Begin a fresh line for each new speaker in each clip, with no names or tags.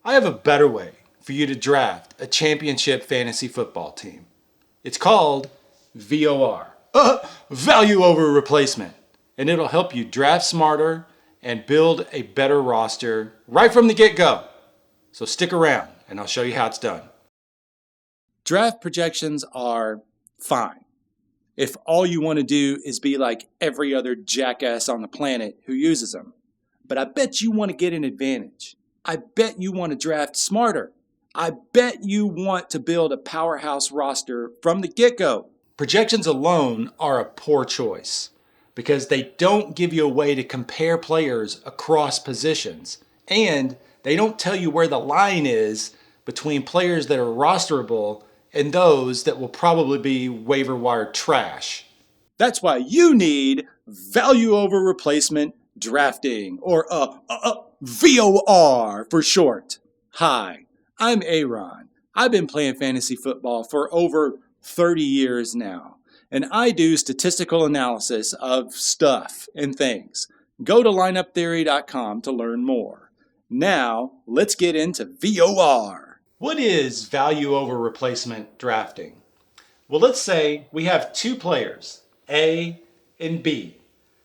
I have a better way for you to draft a championship fantasy football team. It's called VOR, Value Over Replacement, and it'll help you draft smarter and build a better roster right from the get-go. So stick around and I'll show you how it's done. Draft projections are fine if all you want to do is be like every other jackass on the planet who uses them. But I bet you want to get an advantage. I bet you want to draft smarter. I bet you want to build a powerhouse roster from the get-go. Projections alone are a poor choice because they don't give you a way to compare players across positions, and they don't tell you where the line is between players that are rosterable and those that will probably be waiver wire trash. That's why you need value over replacement drafting, or VOR for short. Hi, I'm Aaron. I've been playing fantasy football for over 30 years now, and I do statistical analysis of stuff and things. Go to lineuptheory.com to learn more. Now, let's get into VOR. What is value over replacement drafting? Well, let's say we have two players, A and B.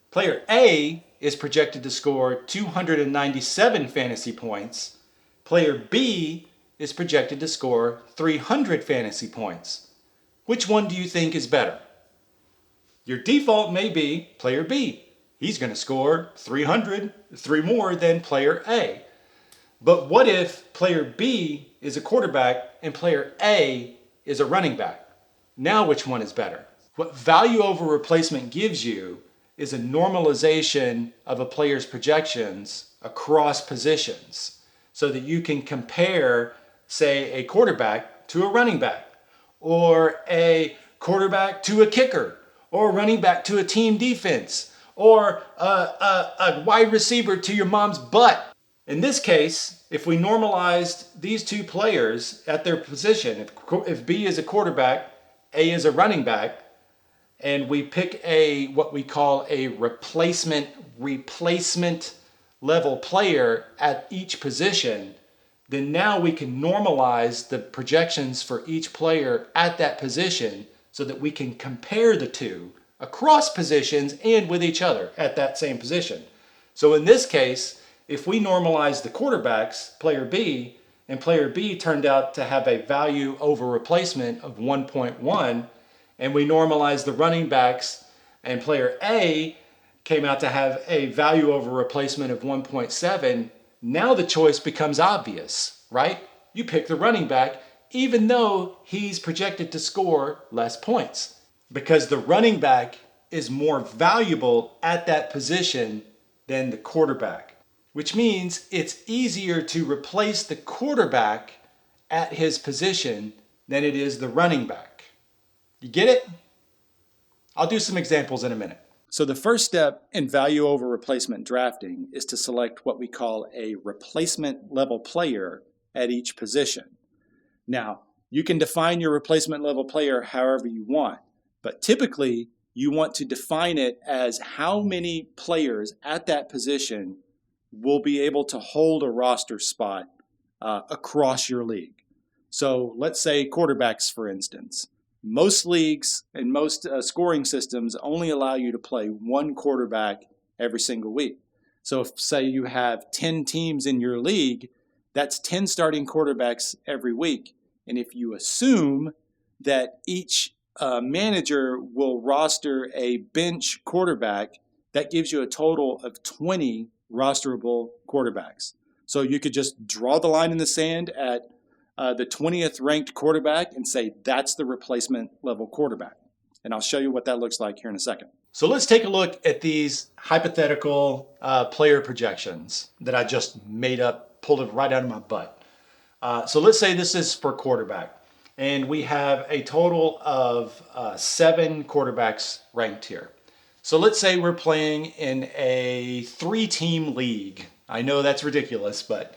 Player A is projected to score 297 fantasy points. Player B is projected to score 300 fantasy points. Which one do you think is better? Your default may be player B. He's going to score 300, 3 more than player A. But what if player B is a quarterback and player A is a running back? Now which one is better? What value over replacement gives you is a normalization of a player's projections across positions so that you can compare, say, a quarterback to a running back, or a quarterback to a kicker, or a running back to a team defense, or a wide receiver to your mom's butt. In this case, if we normalized these two players at their position, if B is a quarterback, A is a running back, and we pick what we call a replacement level player at each position, then now we can normalize the projections for each player at that position so that we can compare the two across positions and with each other at that same position. So in this case, if we normalize the quarterbacks, player B, and player B turned out to have a value over replacement of 1.1, and we normalize the running backs, and player A came out to have a value over replacement of 1.7, now the choice becomes obvious, right? You pick the running back even though he's projected to score less points, because the running back is more valuable at that position than the quarterback, which means it's easier to replace the quarterback at his position than it is the running back. You get it? I'll do some examples in a minute. So the first step in value over replacement drafting is to select what we call a replacement level player at each position. Now, you can define your replacement level player however you want, but typically you want to define it as how many players at that position will be able to hold a roster spot across your league. So let's say quarterbacks, for instance. Most leagues and most scoring systems only allow you to play one quarterback every single week. So if, say, you have 10 teams in your league, that's 10 starting quarterbacks every week. And if you assume that each manager will roster a bench quarterback, that gives you a total of 20 rosterable quarterbacks. So you could just draw the line in the sand at the 20th ranked quarterback and say that's the replacement level quarterback. And I'll show you what that looks like here in a second. So let's take a look at these hypothetical player projections that I just made up, pulled it right out of my butt. So let's say this is for quarterback. And we have a total of 7 quarterbacks ranked here. So let's say we're playing in a 3-team league. I know that's ridiculous, but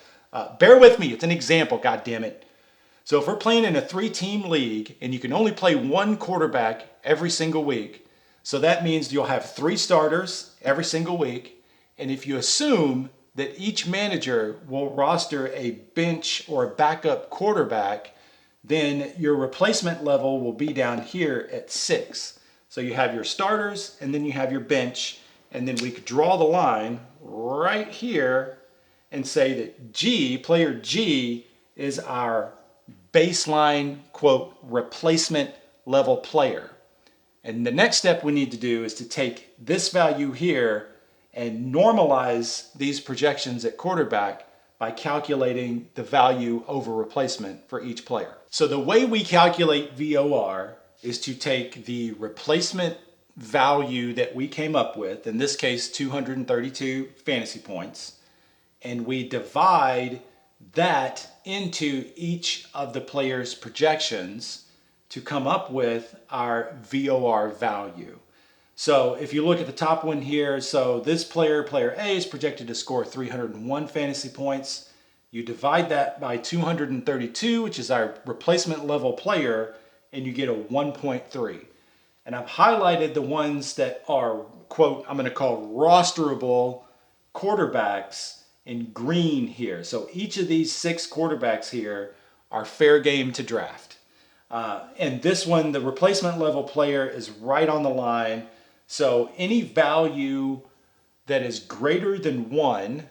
bear with me. It's an example, goddammit. So if we're playing in a 3-team league and you can only play one quarterback every single week, so that means you'll have 3 starters every single week. And if you assume that each manager will roster a bench or a backup quarterback, then your replacement level will be down here at 6. So you have your starters and then you have your bench, and then we could draw the line right here and say that G, player G, is our baseline, quote, replacement level player. And the next step we need to do is to take this value here and normalize these projections at quarterback by calculating the value over replacement for each player. So the way we calculate VOR is to take the replacement value that we came up with, in this case 232 fantasy points, and we divide that into each of the players' projections to come up with our VOR value. So if you look at the top one here, so this player, player A, is projected to score 301 fantasy points. You divide that by 232, which is our replacement level player, and you get a 1.3. And I've highlighted the ones that are, quote, I'm going to call rosterable quarterbacks in green here. So each of these 6 quarterbacks here are fair game to draft. And this one, the replacement level player, is right on the line. So any value that is greater than 1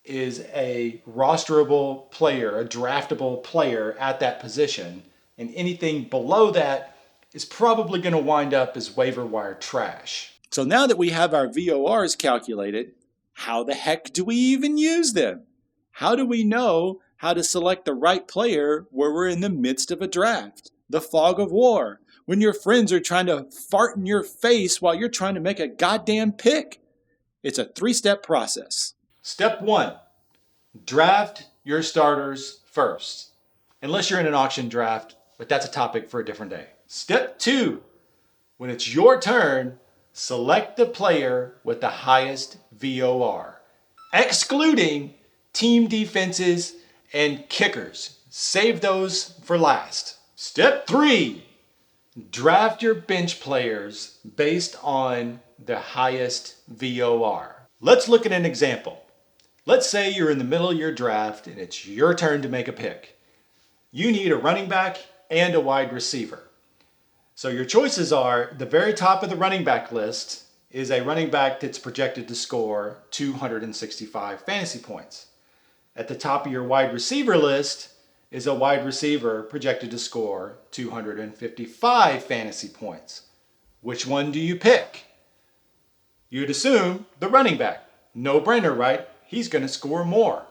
is a rosterable player, a draftable player at that position. And anything below that is probably going to wind up as waiver wire trash. So now that we have our VORs calculated, how the heck do we even use them? How do we know how to select the right player where we're in the midst of a draft? The fog of war, when your friends are trying to fart in your face while you're trying to make a goddamn pick. It's a 3-step process. Step 1, draft your starters first. Unless you're in an auction draft, but that's a topic for a different day. Step 2, when it's your turn, select the player with the highest VOR, excluding team defenses and kickers. Save those for last. Step 3, draft your bench players based on the highest VOR. Let's look at an example. Let's say you're in the middle of your draft and it's your turn to make a pick. You need a running back and a wide receiver. So your choices are, the very top of the running back list is a running back that's projected to score 265 fantasy points. At the top of your wide receiver list is a wide receiver projected to score 255 fantasy points. Which one do you pick? You'd assume the running back. No brainer, right? He's going to score more.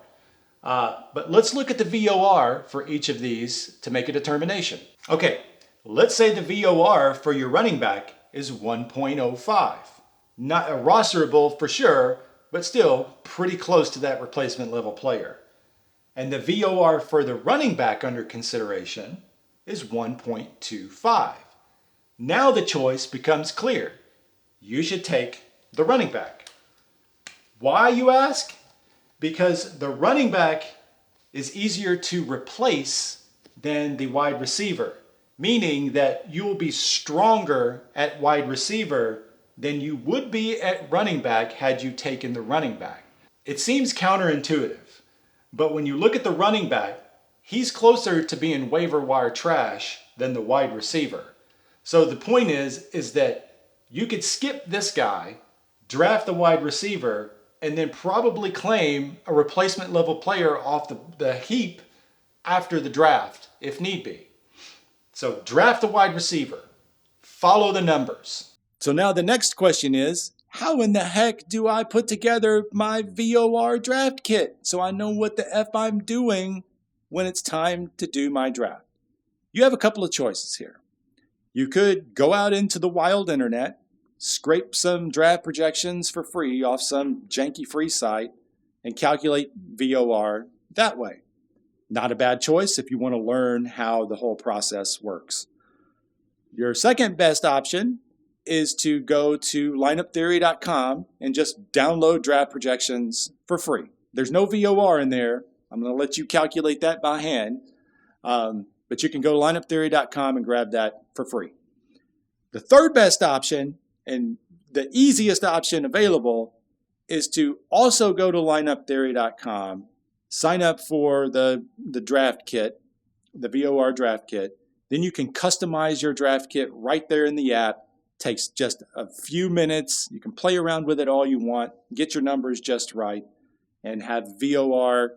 But let's look at the VOR for each of these to make a determination. Okay, let's say the VOR for your running back is 1.05. Not a rosterable for sure, but still pretty close to that replacement level player. And the VOR for the running back under consideration is 1.25. Now the choice becomes clear. You should take the running back. Why, you ask? Because the running back is easier to replace than the wide receiver, meaning that you will be stronger at wide receiver than you would be at running back had you taken the running back. It seems counterintuitive. But when you look at the running back, he's closer to being waiver wire trash than the wide receiver. So the point is that you could skip this guy, draft the wide receiver, and then probably claim a replacement level player off the heap after the draft, if need be. So draft the wide receiver. Follow the numbers. So now the next question is, how in the heck do I put together my VOR draft kit so I know what the F I'm doing when it's time to do my draft? You have a couple of choices here. You could go out into the wild internet, scrape some draft projections for free off some janky free site, and calculate VOR that way. Not a bad choice if you want to learn how the whole process works. Your second best option is to go to lineuptheory.com and just download draft projections for free. There's no VOR in there. I'm going to let you calculate that by hand. But you can go to lineuptheory.com and grab that for free. The third best option, and the easiest option available,
is to also go to lineuptheory.com, sign up for the draft kit, the VOR draft kit. Then you can customize your draft kit right there in the app. Takes just a few minutes. You can play around with it all you want, get your numbers just right, and have VOR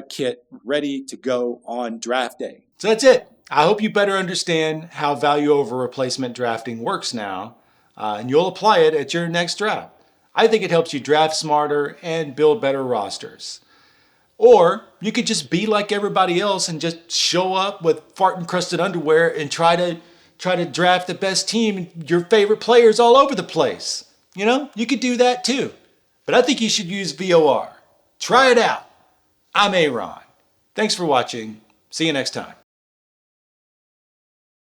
kit ready to go on draft day.
So that's it. I hope you better understand how value over replacement drafting works now, and you'll apply it at your next draft. I think it helps you draft smarter and build better rosters. Or you could just be like everybody else and just show up with fart-encrusted underwear and try to draft the best team, your favorite players all over the place. You know, you could do that too. But I think you should use VOR. Try it out. I'm Aaron. Thanks for watching. See you next time.